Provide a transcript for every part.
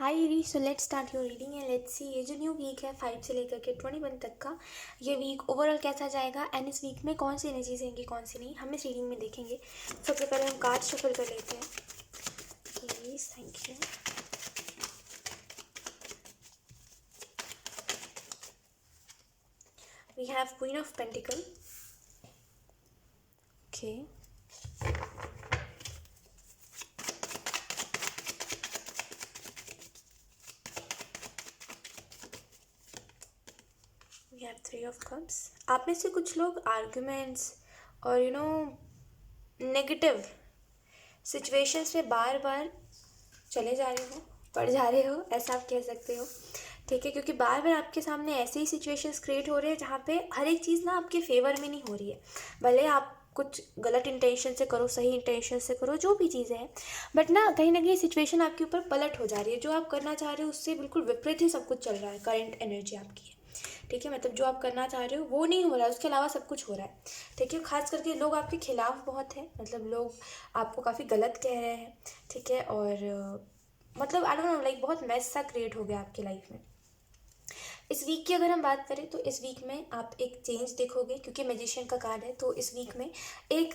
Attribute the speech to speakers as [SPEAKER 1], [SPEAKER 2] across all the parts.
[SPEAKER 1] हाय री, so let's start your reading and let's see ये जो न्यू वीक है 5 से लेकर के 21 तक का ये वीक ओवरऑल कैसा जाएगा एंड इस वीक में कौन सी एनर्जीज रहेंगी कौन सी नहीं हम इस रीडिंग में देखेंगे। सबसे पहले हम कार्ड शफल कर लेते हैं please. Thank you. We have queen of pentacle. Okay, we have 3 of cups. आप में से कुछ लोग आर्ग्यूमेंट्स और नेगेटिव सिचुएशंस में बार बार चले जा रहे हो, पड़ जा रहे हो, ऐसा आप कह सकते हो। ठीक है, क्योंकि बार बार आपके सामने ऐसे ही सिचुएशंस क्रिएट हो रहे हैं जहाँ पे हर एक चीज़ ना आपके फेवर में नहीं हो रही है। भले आप कुछ गलत इंटेंशन से करो, सही इंटेंशन से करो, जो भी चीज़ें हैं, बट ना कहीं सिचुएशन आपके ऊपर पलट हो जा रही है। जो आप करना चाह रहे हो उससे बिल्कुल विपरीत ही सब कुछ चल रहा है। करंट एनर्जी आपकी है, ठीक है, मतलब जो आप करना चाह रहे हो वो नहीं हो रहा है, उसके अलावा सब कुछ हो रहा है। ठीक है, खास करके लोग आपके खिलाफ बहुत हैं, मतलब लोग आपको काफ़ी गलत कह रहे हैं। ठीक है, और मतलब आई डोंट नो, लाइक बहुत मैस सा क्रिएट हो गया आपकी लाइफ में। इस वीक की अगर हम बात करें तो इस वीक में आप एक चेंज देखोगे, क्योंकि मैजिशियन का कार्ड है। तो इस वीक में एक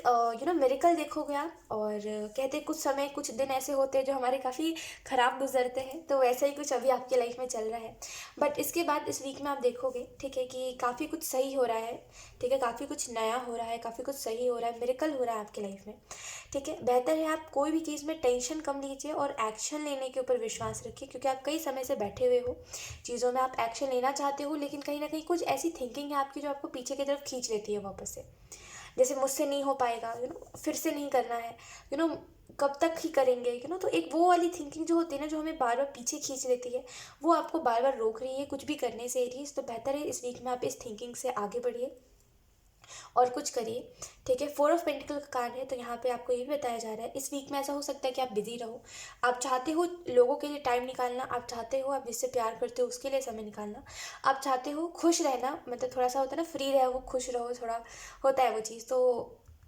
[SPEAKER 1] मिरेकल देखोगे आप। और कहते हैं कुछ समय कुछ दिन ऐसे होते हैं जो हमारे काफ़ी ख़राब गुजरते हैं, तो वैसा ही कुछ अभी आपकी लाइफ में चल रहा है। बट इसके बाद इस वीक में आप देखोगे, ठीक है, कि काफ़ी कुछ सही हो रहा है। ठीक है, काफ़ी कुछ नया हो रहा है, काफ़ी कुछ सही हो रहा है, मिरेकल हो रहा है आपकी लाइफ में। ठीक है, बेहतर है आप कोई भी चीज़ में टेंशन कम लीजिए और एक्शन लेने के ऊपर विश्वास रखिए, क्योंकि आप कई समय से बैठे हुए हो, चीज़ों में आप एक्शन लेना चाहते हो, लेकिन कहीं ना कहीं कुछ ऐसी थिंकिंग है आपकी जो आपको पीछे की तरफ खींच लेती है वापस से। जैसे मुझसे नहीं हो पाएगा, फिर से नहीं करना है, कब तक ही करेंगे, तो एक वो वाली थिंकिंग जो होती है ना, जो हमें बार बार पीछे खींच लेती है, वो आपको बार बार रोक रही है कुछ भी करने से एरीज। तो बेहतर है इस वीक में आप इस थिंकिंग से आगे बढ़िए और कुछ करिए। ठीक है, 4 ऑफ पेंटिकल का कार्ड है, तो यहाँ पे आपको ये भी बताया जा रहा है इस वीक में ऐसा हो सकता है कि आप बिजी रहो। आप चाहते हो लोगों के लिए टाइम निकालना, आप चाहते हो आप जिससे प्यार करते हो उसके लिए समय निकालना, आप चाहते हो खुश रहना, मतलब थोड़ा सा होता है ना, फ्री रहो, खुश रहो, थोड़ा होता है वो चीज़, तो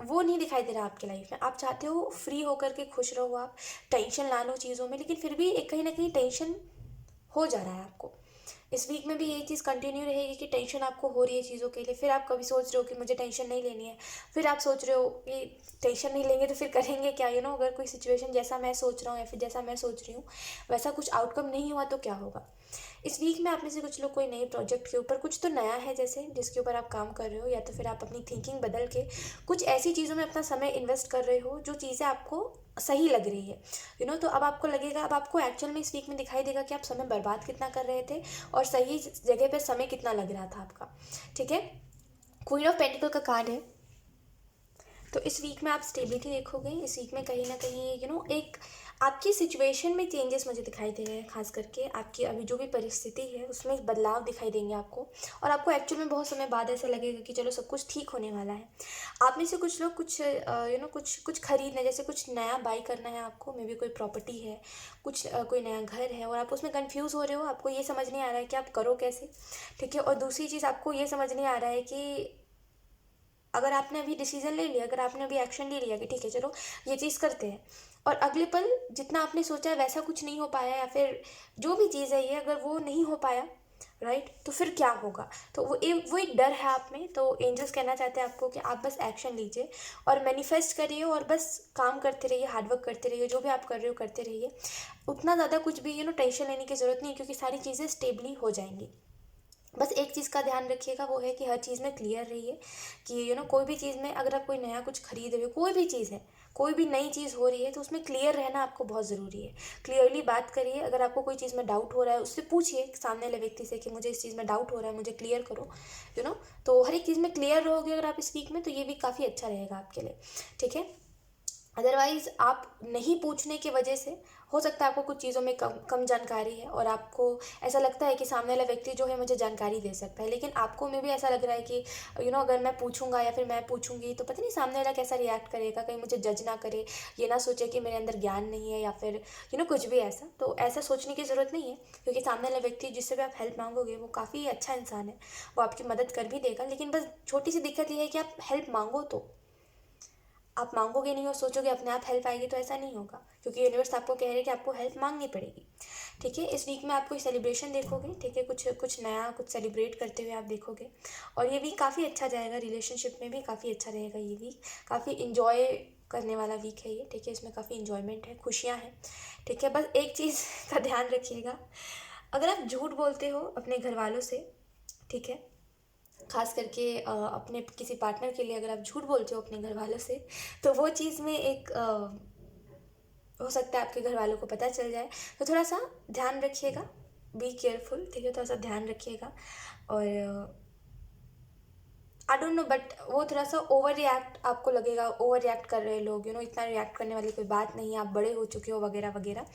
[SPEAKER 1] वो नहीं दिखाई दे रहा आपकी लाइफ में। आप चाहते हो फ्री होकर के खुश रहो, आप टेंशन ना लो चीज़ों में, लेकिन फिर भी एक कहीं ना कहीं टेंशन हो जा रहा है आपको। इस वीक में भी यही चीज़ कंटिन्यू रहेगी कि टेंशन आपको हो रही है चीज़ों के लिए। फिर आप कभी सोच रहे हो कि मुझे टेंशन नहीं लेनी है, फिर आप सोच रहे हो कि टेंशन नहीं लेंगे तो फिर करेंगे क्या। अगर कोई सिचुएशन जैसा मैं सोच रहा हूँ या फिर जैसा मैं सोच रही हूँ वैसा कुछ आउटकम नहीं हुआ तो क्या होगा। इस वीक में आप में से कुछ लोग कोई नए प्रोजेक्ट के ऊपर, कुछ तो नया है जैसे जिसके ऊपर आप काम कर रहे हो, या तो फिर आप अपनी थिंकिंग बदल के कुछ ऐसी चीज़ों में अपना समय इन्वेस्ट कर रहे हो जो चीज़ें आपको सही लग रही है। तो अब आपको लगेगा, अब आपको एक्चुअल में इस वीक में दिखाई देगा कि आप समय बर्बाद कितना कर रहे थे और सही जगह पे समय कितना लग रहा था आपका। ठीक है, क्वीन ऑफ पेंटिकल का कार्ड है, तो इस वीक में आप स्टेबिलिटी देखोगे। इस वीक में कहीं ना कहीं एक आपकी सिचुएशन में चेंजेस मुझे दिखाई दे रहे हैं। खास करके आपकी अभी जो भी परिस्थिति है उसमें एक बदलाव दिखाई देंगे आपको, और आपको एक्चुअल में बहुत समय बाद ऐसा लगेगा कि चलो सब कुछ ठीक होने वाला है। आप में से कुछ लोग कुछ कुछ कुछ खरीदना, जैसे कुछ नया बाई करना है आपको, मे बी कोई प्रॉपर्टी है, कुछ कोई नया घर है, और आप उसमें कंफ्यूज हो रहे हो, आपको ये समझ नहीं आ रहा है कि आप करो कैसे। ठीक है, और दूसरी चीज़ आपको ये समझ नहीं आ रहा है कि अगर आपने अभी डिसीजन ले लिया, अगर आपने अभी एक्शन ले लिया कि ठीक है चलो ये चीज़ करते हैं, और अगले पल जितना आपने सोचा है वैसा कुछ नहीं हो पाया, या फिर जो भी चीज़ है ये अगर वो नहीं हो पाया, राइट, तो फिर क्या होगा। तो वो एक डर है आप में। तो एंजल्स कहना चाहते हैं आपको कि आप बस एक्शन लीजिए और मैनिफेस्ट करिए और बस काम करते रहिए, हार्डवर्क करते रहिए, जो भी आप कर रहे हो करते रहिए। उतना ज़्यादा कुछ भी टेंशन लेने की ज़रूरत नहीं है, क्योंकि सारी चीज़ें स्टेबली हो जाएंगी। बस एक चीज़ का ध्यान रखिएगा, वो है कि हर चीज़ में क्लियर रहिए कि कोई भी चीज़ में अगर आप कोई नया कुछ खरीद रहे हो, कोई भी चीज़ है, कोई भी नई चीज़ हो रही है, तो उसमें क्लियर रहना आपको बहुत ज़रूरी है। क्लियरली बात करिए। अगर आपको कोई चीज़ में डाउट हो रहा है उससे पूछिए सामने वाले व्यक्ति से कि मुझे इस चीज़ में डाउट हो रहा है, मुझे क्लियर करो। तो हर एक चीज़ में क्लियर रहोगे अगर आप इस वीक में, तो ये वीक काफ़ी अच्छा रहेगा आपके लिए। ठीक है, अदरवाइज़ आप नहीं पूछने की वजह से हो सकता है आपको कुछ चीज़ों में कम कम जानकारी है, और आपको ऐसा लगता है कि सामने वाला व्यक्ति जो है मुझे जानकारी दे सकता है, लेकिन आपको में भी ऐसा लग रहा है कि अगर मैं पूछूंगा या फिर मैं पूछूंगी तो पता नहीं सामने वाला कैसा रिएक्ट करेगा, कहीं मुझे जज ना करे, ये ना सोचे कि मेरे अंदर ज्ञान नहीं है, या फिर कुछ भी ऐसा। तो ऐसा सोचने की ज़रूरत नहीं है, क्योंकि सामने वाला व्यक्ति जिससे भी आप हेल्प मांगोगे वो काफ़ी अच्छा इंसान है, वो आपकी मदद कर भी देगा। लेकिन बस छोटी सी दिक्कत ये है कि आप हेल्प मांगो, तो आप मांगोगे नहीं और सोचोगे अपने आप हेल्प आएगी, तो ऐसा नहीं होगा, क्योंकि यूनिवर्स आपको कह रहे हैं कि आपको हेल्प मांगनी पड़ेगी। ठीक है। इस वीक में आप कोई सेलिब्रेशन देखोगे, ठीक है, कुछ कुछ नया कुछ सेलिब्रेट करते हुए आप देखोगे। और ये वीक काफ़ी अच्छा जाएगा, रिलेशनशिप में भी काफ़ी अच्छा रहेगा ये वीक। काफ़ी इन्जॉय करने वाला वीक है ये, ठीक है। इसमें काफ़ी इन्जॉयमेंट है, खुशियाँ हैं, ठीक है। बस एक चीज़ का ध्यान रखिएगा, अगर आप झूठ बोलते हो अपने घर वालों से, ठीक है, खास करके अपने किसी पार्टनर के लिए अगर आप झूठ बोलते हो अपने घर वालों से, तो वो चीज़ में एक हो सकता है आपके घर वालों को पता चल जाए। तो थोड़ा सा ध्यान रखिएगा, बी केयरफुल, ठीक है, थोड़ा सा ध्यान रखिएगा। और आई डोंट नो, बट वो थोड़ा सा ओवर रिएक्ट आपको लगेगा, ओवर रिएक्ट कर रहे लोग, इतना रिएक्ट करने वाली कोई बात नहीं है, आप बड़े हो चुके हो वगैरह वगैरह।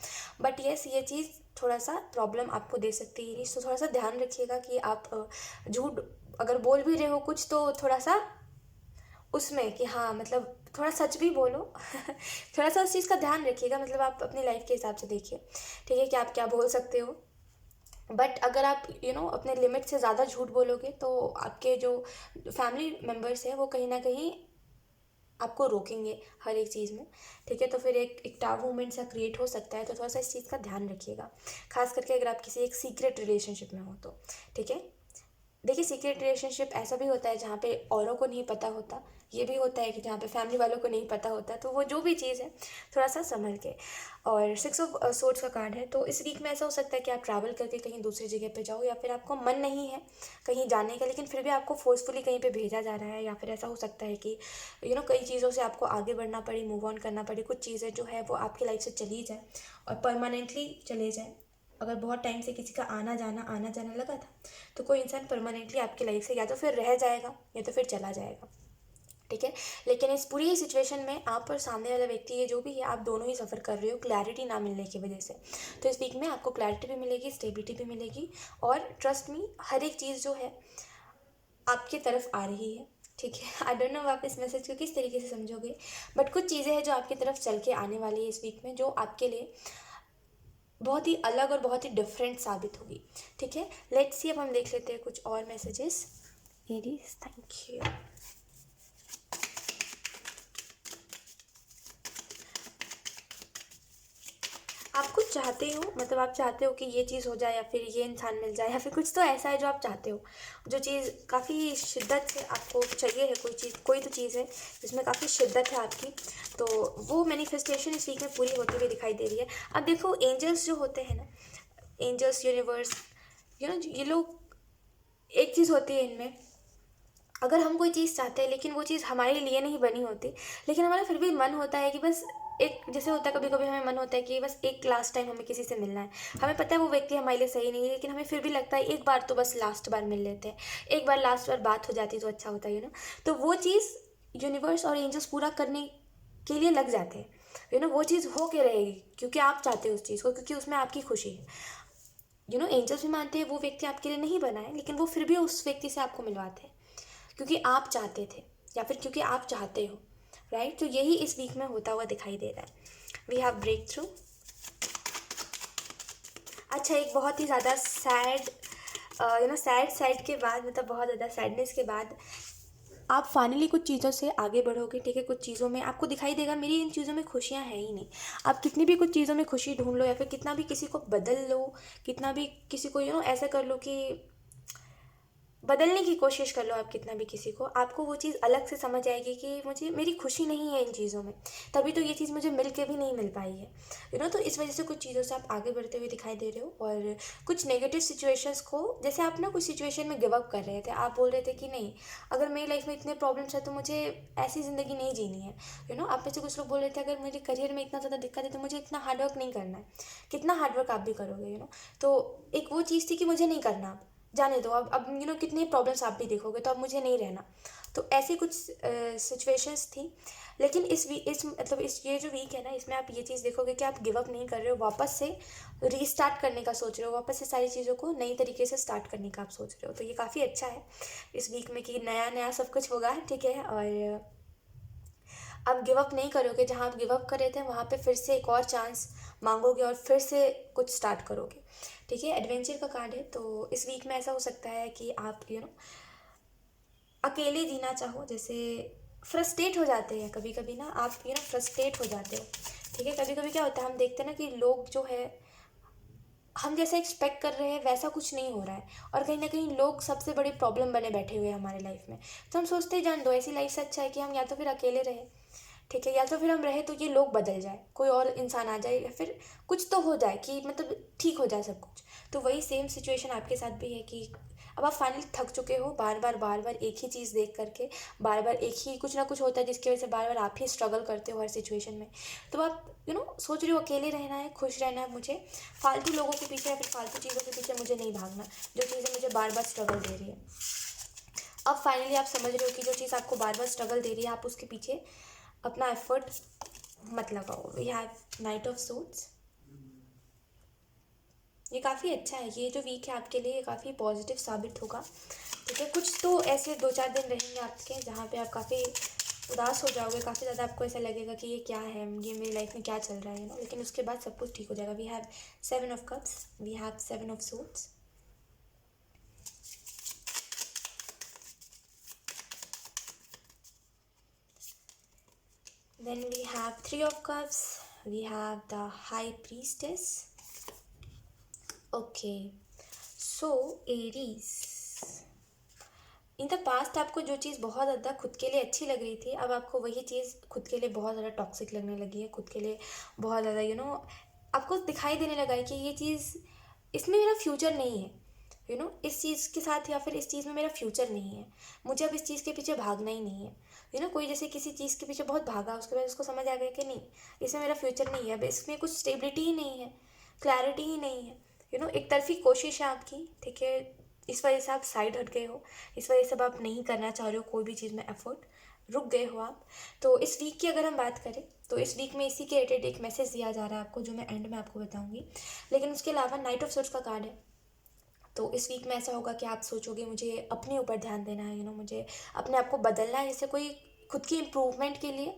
[SPEAKER 1] बट येस, ये चीज़ थोड़ा सा प्रॉब्लम आपको दे सकती है, तो थोड़ा सा ध्यान रखिएगा कि आप झूठ अगर बोल भी रहे हो कुछ, तो थोड़ा सा उसमें कि हाँ, मतलब थोड़ा सच भी बोलो। थोड़ा सा उस चीज़ का ध्यान रखिएगा, मतलब आप अपनी लाइफ के हिसाब से देखिए, ठीक है, कि आप क्या बोल सकते हो। बट अगर आप अपने लिमिट से ज़्यादा झूठ बोलोगे, तो आपके जो फैमिली मेम्बर्स हैं वो कहीं ना कहीं आपको रोकेंगे हर एक चीज़ में, ठीक है। तो फिर एक टाव मोमेंट सा क्रिएट हो सकता है, तो थोड़ा सा इस चीज़ का ध्यान रखिएगा, खास करके अगर आप किसी एक सीक्रेट रिलेशनशिप में हो तो, ठीक है। देखिए, सीक्रेट रिलेशनशिप ऐसा भी होता है जहाँ पे औरों को नहीं पता होता, ये भी होता है कि जहाँ पे फैमिली वालों को नहीं पता होता, तो वो जो भी चीज़ है थोड़ा सा संभल के। और 6 ऑफ सोर्ड्स का कार्ड है, तो इस वीक में ऐसा हो सकता है कि आप ट्रैवल करके कहीं दूसरी जगह पे जाओ, या फिर आपको मन नहीं है कहीं जाने का, लेकिन फिर भी आपको फोर्सफुली कहीं पे भेजा जा रहा है। या फिर ऐसा हो सकता है कि कई चीज़ों से आपको आगे बढ़ना पड़े, मूव ऑन करना पड़े, कुछ चीज़ें जो है वो आपकी लाइफ से चली जाए और परमानेंटली चले जाए। अगर बहुत टाइम से किसी का आना जाना लगा था, तो कोई इंसान परमानेंटली आपकी लाइफ से या तो फिर रह जाएगा या तो फिर चला जाएगा, ठीक है। लेकिन इस पूरी ही सिचुएशन में आप और सामने वाला व्यक्ति, ये जो भी है, आप दोनों ही सफ़र कर रहे हो क्लैरिटी ना मिलने की वजह से। तो इस वीक में आपको क्लैरिटी भी मिलेगी, स्टेबिलिटी भी मिलेगी, और ट्रस्ट मी, हर एक चीज़ जो है आपकी तरफ आ रही है, ठीक है। आई डोंट नो आप इस मैसेज को किस तरीके से समझोगे, बट कुछ चीज़ें हैं जो आपकी तरफ चल के आने वाली है इस वीक में, जो आपके लिए बहुत ही अलग और बहुत ही डिफरेंट साबित होगी, ठीक है। लेट्स सी, अब हम देख लेते हैं कुछ और मैसेजेस। Aries, thank you. आप कुछ चाहते हो, मतलब आप चाहते हो कि ये चीज़ हो जाए, या फिर ये इंसान मिल जाए, या फिर कुछ तो ऐसा है जो आप चाहते हो, जो चीज़ काफ़ी शिद्दत से आपको चाहिए है, कोई चीज़, कोई तो चीज़ है जिसमें काफ़ी शिद्दत है आपकी, तो वो मैनिफेस्टेशन इस वीक में पूरी होती हुई दिखाई दे रही है। अब देखो, एंजल्स जो होते हैं ना, एंजल्स, यूनिवर्स, ये लोग, एक चीज़ होती है इनमें, अगर हम कोई चीज़ चाहते हैं लेकिन वो चीज़ हमारे लिए नहीं बनी होती, लेकिन हमारा फिर भी मन होता है कि बस एक, जैसे होता है कभी कभी हमें मन होता है कि बस एक लास्ट टाइम हमें किसी से मिलना है, हमें पता है वो व्यक्ति हमारे लिए सही नहीं है, लेकिन हमें फिर भी लगता है एक बार तो बस लास्ट बार मिल लेते हैं, एक बार लास्ट बार बात हो जाती तो अच्छा होता है, तो वो चीज़ यूनिवर्स और एंजल्स पूरा करने के लिए लग जाते हैं, वो चीज़ हो के रहेगी क्योंकि आप चाहते हो उस चीज़ को, क्योंकि उसमें आपकी खुशी है। एंजल्स भी मानते हैं वो व्यक्ति आपके लिए नहीं बना है, लेकिन वो फिर भी उस व्यक्ति से आपको मिलवाते हैं क्योंकि आप चाहते थे, या फिर क्योंकि आप चाहते हो, राइट। तो यही इस वीक में होता हुआ दिखाई दे रहा है। We have breakthrough. अच्छा, एक बहुत ही ज़्यादा सैड, सैड साइड के बाद, मतलब बहुत ज़्यादा सैडनेस के बाद आप फाइनली कुछ चीज़ों से आगे बढ़ोगे, ठीक है। कुछ चीज़ों में आपको दिखाई देगा मेरी इन चीज़ों में खुशियाँ हैं ही नहीं। आप कितनी भी कुछ चीज़ों में खुशी ढूंढ लो, या फिर कितना भी किसी को बदल लो, कितना भी किसी को ऐसा कर लो कि बदलने की कोशिश कर लो, आप कितना भी किसी को, आपको वो चीज़ अलग से समझ आएगी कि मुझे, मेरी खुशी नहीं है इन चीज़ों में, तभी तो ये चीज़ मुझे मिल के भी नहीं मिल पाई है, तो इस वजह से कुछ चीज़ों से आप आगे बढ़ते हुए दिखाई दे रहे हो। और कुछ नेगेटिव सिचुएशंस को, जैसे आप ना कुछ सिचुएशन में गिव अप कर रहे थे, आप बोल रहे थे कि नहीं, अगर मेरी लाइफ में इतने प्रॉब्लम्स है तो मुझे ऐसी ज़िंदगी नहीं जीनी है, आप में से कुछ लोग बोल रहे थे अगर मेरे करियर में इतना ज़्यादा दिक्कत है तो मुझे इतना हार्डवर्क नहीं करना है। कितना हार्डवर्क आप भी करोगे, तो एक वो चीज़ थी कि मुझे नहीं करना, जाने दो, अब कितनी प्रॉब्लम्स आप भी देखोगे, तो अब मुझे नहीं रहना। तो ऐसी कुछ सिचुएशंस थी, लेकिन इस मतलब इस ये जो वीक है ना, इसमें आप ये चीज़ देखोगे कि आप गिव अप नहीं कर रहे हो, वापस से रीस्टार्ट करने का सोच रहे हो, वापस से सारी चीज़ों को नई तरीके से स्टार्ट करने का आप सोच रहे हो। तो ये काफ़ी अच्छा है इस वीक में कि नया नया सब कुछ होगा, ठीक है। और आप गिव अप नहीं करोगे, जहाँ आप गिव अप कर रहे थे वहाँ पे फिर से एक और चांस मांगोगे और फिर से कुछ स्टार्ट करोगे, ठीक है। एडवेंचर का कार्ड है, तो इस वीक में ऐसा हो सकता है कि आप अकेले जीना चाहो, जैसे फ्रस्ट्रेट हो जाते हैं कभी कभी ना आप, फ्रस्ट्रेट हो जाते हो, ठीक है। कभी कभी क्या होता है, हम देखते हैं ना कि लोग जो है हम जैसा एक्सपेक्ट कर रहे हैं वैसा कुछ नहीं हो रहा है, और कहीं ना कहीं लोग सबसे बड़ी प्रॉब्लम बने बैठे हुए हैं हमारे लाइफ में। तो हम सोचते हैं जान दो, ऐसी लाइफ से अच्छा है कि हम या तो फिर अकेले रहे, ठीक है, या तो फिर हम रहे तो ये लोग बदल जाए, कोई और इंसान आ जाए, या फिर कुछ तो हो जाए कि मतलब ठीक हो जाए सब कुछ। तो वही सेम सिचुएशन आपके साथ भी है कि अब आप फाइनली थक चुके हो बार बार एक ही चीज़ देख करके, बार बार एक ही कुछ ना कुछ होता है जिसकी वजह से बार बार आप ही स्ट्रगल करते हो हर सिचुएशन में। तो आप सोच रहे हो अकेले रहना है, खुश रहना है, मुझे फालतू लोगों के पीछे या फिर फालतू चीज़ों के पीछे मुझे नहीं भागना, जो चीज़ें मुझे बार बार स्ट्रगल दे रही है। अब फाइनली आप समझ रहे हो कि जो चीज़ आपको बार बार स्ट्रगल दे रही है आप उसके पीछे अपना एफर्ट मत लगाओ। We have knight of suits. ये काफ़ी अच्छा है, ये जो वीक है आपके लिए काफ़ी पॉजिटिव साबित होगा, ठीक है। कुछ तो ऐसे 2-4 दिन रहेंगे आपके जहाँ पे आप काफ़ी उदास हो जाओगे, काफ़ी ज़्यादा आपको ऐसा लगेगा कि ये क्या है, ये मेरी लाइफ में क्या चल रहा है, लेकिन उसके बाद सब कुछ ठीक हो जाएगा। We have 7 of cups, we have 7 of suits. Then we have 3 of cups, we have the high priestess. Okay, so Aries, in the past आपको जो चीज़ बहुत ज़्यादा खुद के लिए अच्छी लग रही थी, अब आपको वही चीज़ खुद के लिए बहुत ज़्यादा टॉक्सिक लगने लगी है, खुद के लिए बहुत ज़्यादा आपको दिखाई देने लगा है कि ये चीज़, इसमें मेरा फ्यूचर नहीं है, इस चीज़ के साथ या फिर इस चीज़ में मेरा फ्यूचर नहीं है, मुझे अब इस चीज़ के पीछे भागना ही नहीं है। कोई जैसे किसी चीज़ के पीछे बहुत भागा, उसके बाद उसको समझ आ गया कि नहीं, इसमें मेरा फ्यूचर नहीं है, अब इसमें कुछ स्टेबिलिटी ही नहीं है, क्लैरिटी ही नहीं है, एक तरफी कोशिश है आपकी, ठीक है। इस वजह से आप साइड हट गए हो, इस वजह से अब आप नहीं करना चाह रहे हो कोई भी चीज़ में एफर्ट, रुक गए हो आप। तो इस वीक की अगर हम बात करें तो इस वीक में इसी के रिलेटेड एक मैसेज दिया जा रहा है आपको, जो मैं एंड में आपको बताऊंगी। लेकिन उसके अलावा नाइट ऑफ सोर्ट्स का कार्ड है, तो इस वीक में ऐसा होगा कि आप सोचोगे मुझे अपने ऊपर ध्यान देना है, मुझे अपने आप को बदलना है, जैसे कोई खुद की इम्प्रूवमेंट के लिए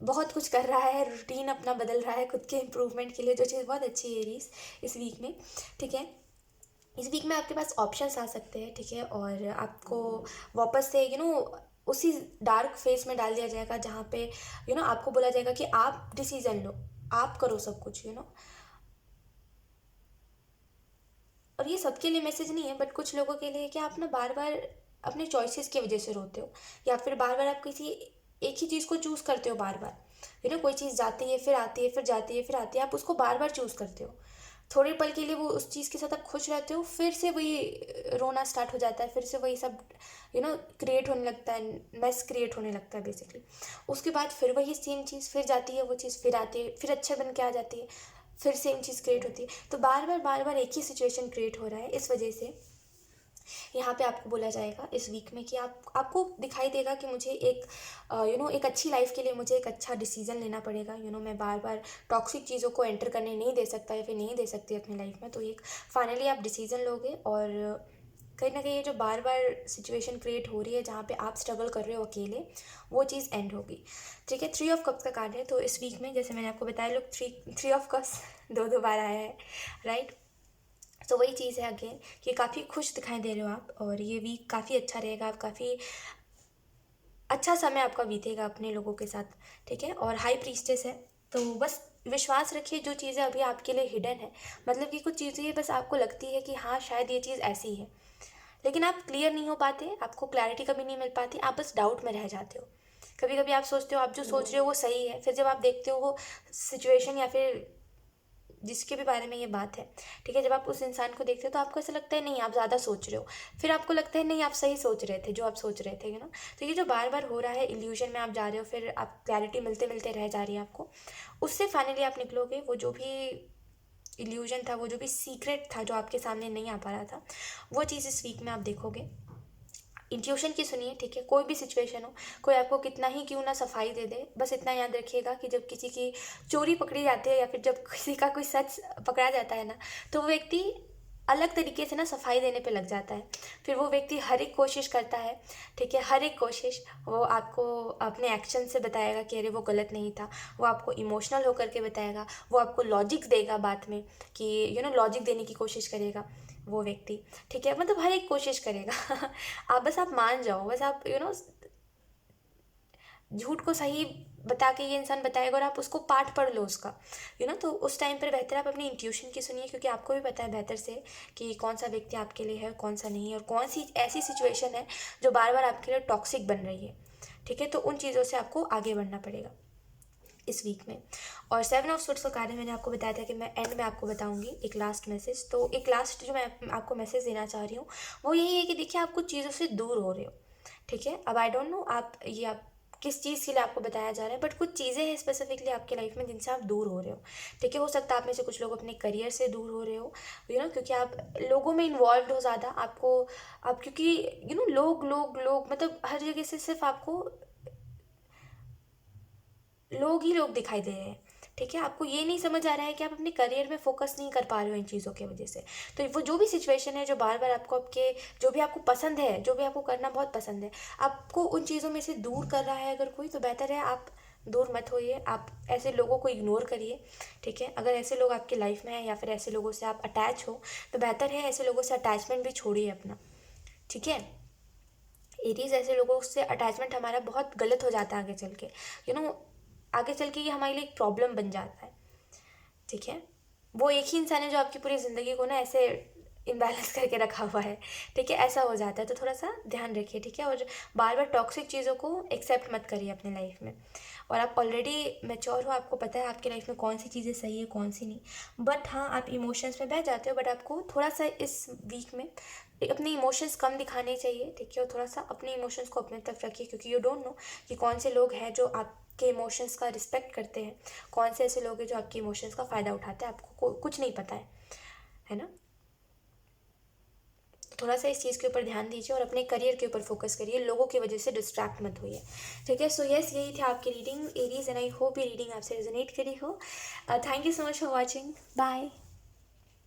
[SPEAKER 1] बहुत कुछ कर रहा है, रूटीन अपना बदल रहा है खुद के इम्प्रूवमेंट के लिए, जो चीज़ बहुत अच्छी है एरीज इस वीक में, ठीक है। इस वीक में आपके पास ऑप्शंस आ सकते हैं, ठीक है, और आपको वापस से उसी डार्क फेस में डाल दिया जाएगा जहाँ पे आपको बोला जाएगा कि आप डिसीजन लो, आप करो सब कुछ, और ये सबके लिए मैसेज नहीं है, बट कुछ लोगों के लिए कि आप ना बार बार अपने चॉइसेस की वजह से रोते हो, या फिर बार बार आप किसी एक ही चीज़ को चूज़ करते हो बार बार, कोई चीज़ जाती है फिर आती है, फिर जाती है फिर आती है, आप उसको बार बार चूज़ करते हो। थोड़े पल के लिए वो उस चीज़ के साथ आप खुश रहते हो, फिर से वही रोना स्टार्ट हो जाता है, फिर से वही सब क्रिएट होने लगता है, मेस क्रिएट होने लगता है बेसिकली। उसके बाद फिर वही सेम चीज़ फिर जाती है, वो चीज़ फिर आती है, फिर अच्छे बन के आ जाती है, फिर सेम चीज़ क्रिएट होती है। तो बार बार एक ही सिचुएशन क्रिएट हो रहा है। इस वजह से यहाँ पे आपको बोला जाएगा इस वीक में कि आपको दिखाई देगा कि मुझे एक एक अच्छी लाइफ के लिए मुझे एक अच्छा डिसीजन लेना पड़ेगा। मैं बार बार टॉक्सिक चीज़ों को एंटर करने नहीं दे सकता या फिर नहीं दे सकती अपनी लाइफ में। तो एक फाइनली आप डिसीजन लोगे, और कहीं ना कहीं ये जो बार बार सिचुएशन क्रिएट हो रही है जहाँ पे आप स्ट्रगल कर रहे हो अकेले, वो चीज़ एंड होगी, ठीक है। 3 ऑफ कप्स का कार्ड है, तो इस वीक में जैसे मैंने आपको बताया, लोग 3 ऑफ कप्स दो बार आया है, राइट। तो वही चीज़ है अगेन कि काफ़ी खुश दिखाई दे रहे हो आप, और ये वीक काफ़ी अच्छा रहेगा, आप काफ़ी अच्छा समय आपका बीतेगा अपने लोगों के साथ, ठीक है। और हाई प्रीस्टेस है, तो बस विश्वास रखिए जो चीज़ें अभी आपके लिए हिडन है, मतलब कि कुछ चीज़ें बस आपको लगती है कि हाँ शायद ये चीज़ ऐसी है, लेकिन आप क्लियर नहीं हो पाते, आपको क्लैरिटी कभी नहीं मिल पाती, आप बस डाउट में रह जाते हो। कभी कभी आप सोचते हो आप जो सोच रहे हो वो सही है, फिर जब आप देखते हो वो सिचुएशन या फिर जिसके भी बारे में ये बात है, ठीक है, जब आप उस इंसान को देखते हो तो आपको ऐसा लगता है नहीं आप ज़्यादा सोच रहे हो, फिर आपको लगता है नहीं आप सही सोच रहे थे जो आप सोच रहे थे, तो ये जो बार बार हो रहा है, इल्यूजन में आप जा रहे हो, फिर आप क्लैरिटी मिलते मिलते रह जा रही है आपको, उससे फाइनली आप निकलोगे। वो जो भी इल्यूजन था, वो जो भी सीक्रेट था जो आपके सामने नहीं आ पा रहा था, वो चीज़ इस वीक में आप देखोगे। इंट्यूशन की सुनिए, ठीक है, कोई भी सिचुएशन हो, कोई आपको कितना ही क्यों ना सफाई दे दे, बस इतना याद रखिएगा कि जब किसी की चोरी पकड़ी जाती है या फिर जब किसी का कोई सच पकड़ा जाता है ना, तो वो व्यक्ति अलग तरीके से ना सफाई देने पे लग जाता है। फिर वो व्यक्ति हर एक कोशिश करता है, ठीक है, हर एक कोशिश वो आपको अपने एक्शन से बताएगा कि अरे वो गलत नहीं था, वो आपको इमोशनल होकर के बताएगा, वो आपको लॉजिक देगा बात में कि लॉजिक देने की कोशिश करेगा वो व्यक्ति, ठीक है, मतलब हर एक कोशिश करेगा। आप मान जाओ, बस आप झूठ को सही बता के ये इंसान बताएगा और आप उसको पाठ पढ़ लो उसका, तो उस टाइम पर बेहतर आप अपनी इंट्यूशन की सुनिए, क्योंकि आपको भी पता है बेहतर से कि कौन सा व्यक्ति आपके लिए है, कौन सा नहीं है, और कौन सी ऐसी सिचुएशन है जो बार बार आपके लिए टॉक्सिक बन रही है। ठीक है, तो उन चीज़ों से आपको आगे बढ़ना पड़ेगा इस वीक में। और 7 ऑफ सोर्ड्स का कार्य मैंने आपको बताया था कि मैं एंड में आपको बताऊंगी एक लास्ट मैसेज। तो एक लास्ट जो मैं आपको मैसेज देना चाह रही हूँ वो यही है कि देखिए, आप कुछ चीज़ों से दूर हो रहे हो। ठीक है, अब आई डोंट नो आप किस चीज़ के लिए आपको बताया जा रहा है, बट कुछ चीज़ें हैं स्पेसिफिकली आपकी लाइफ में जिनसे आप दूर हो रहे हो। ठीक है, हो सकता है आप में से कुछ लोग अपने करियर से दूर हो रहे हो, क्योंकि आप लोगों में इन्वॉल्व हो ज़्यादा, आपको आप क्योंकि लोग लोग लोग मतलब हर जगह से सिर्फ आपको लोग ही लोग दिखाई दे रहे हैं। ठीक है, आपको ये नहीं समझ आ रहा है कि आप अपने करियर में फोकस नहीं कर पा रहे हो इन चीज़ों की वजह से। तो वो जो भी सिचुएशन है जो बार बार आपको जो भी आपको पसंद है, जो भी आपको करना बहुत पसंद है, आपको उन चीज़ों में से दूर कर रहा है अगर कोई, तो बेहतर है आप दूर मत होइए, आप ऐसे लोगों को इग्नोर करिए। ठीक है, अगर ऐसे लोग आपकी लाइफ में हैं या फिर ऐसे लोगों से आप अटैच हो, तो बेहतर है ऐसे लोगों से अटैचमेंट भी छोड़िए अपना। ठीक है, एरीज, ऐसे लोगों से अटैचमेंट हमारा बहुत गलत हो जाता है आगे चल के, यू नो आगे चल के ये हमारे लिए एक प्रॉब्लम बन जाता है। ठीक है, वो एक ही इंसान है जो आपकी पूरी ज़िंदगी को ना ऐसे इम्बैलेंस करके रखा हुआ है। ठीक है, ऐसा हो जाता है, तो थोड़ा सा ध्यान रखिए। ठीक है, और बार बार टॉक्सिक चीज़ों को एक्सेप्ट मत करिए अपने लाइफ में। और आप ऑलरेडी मैच्योर हो, आपको पता है आपकी लाइफ में कौन सी चीज़ें सही है कौन सी नहीं। बट हाँ, आप इमोशंस में बह जाते हो, बट आपको थोड़ा सा इस वीक में अपने इमोशंस कम दिखाने चाहिए। ठीक है, और थोड़ा सा अपने इमोशंस को अपने तक रखिए, क्योंकि यू डोंट नो कि कौन से लोग हैं जो आपके इमोशंस का रिस्पेक्ट करते हैं, कौन से ऐसे लोग हैं जो आपके इमोशंस का फ़ायदा उठाते हैं, आपको कुछ नहीं पता है ना। थोड़ा सा इस चीज़ के ऊपर ध्यान दीजिए और अपने करियर के ऊपर फोकस करिए, लोगों की वजह से डिस्ट्रैक्ट मत होइए। ठीक है, सो यस, यही थी आपकी reading Aries, and I hope ये रीडिंग आपसे रेजोनेट करी हो। Thank you so much for watching, bye.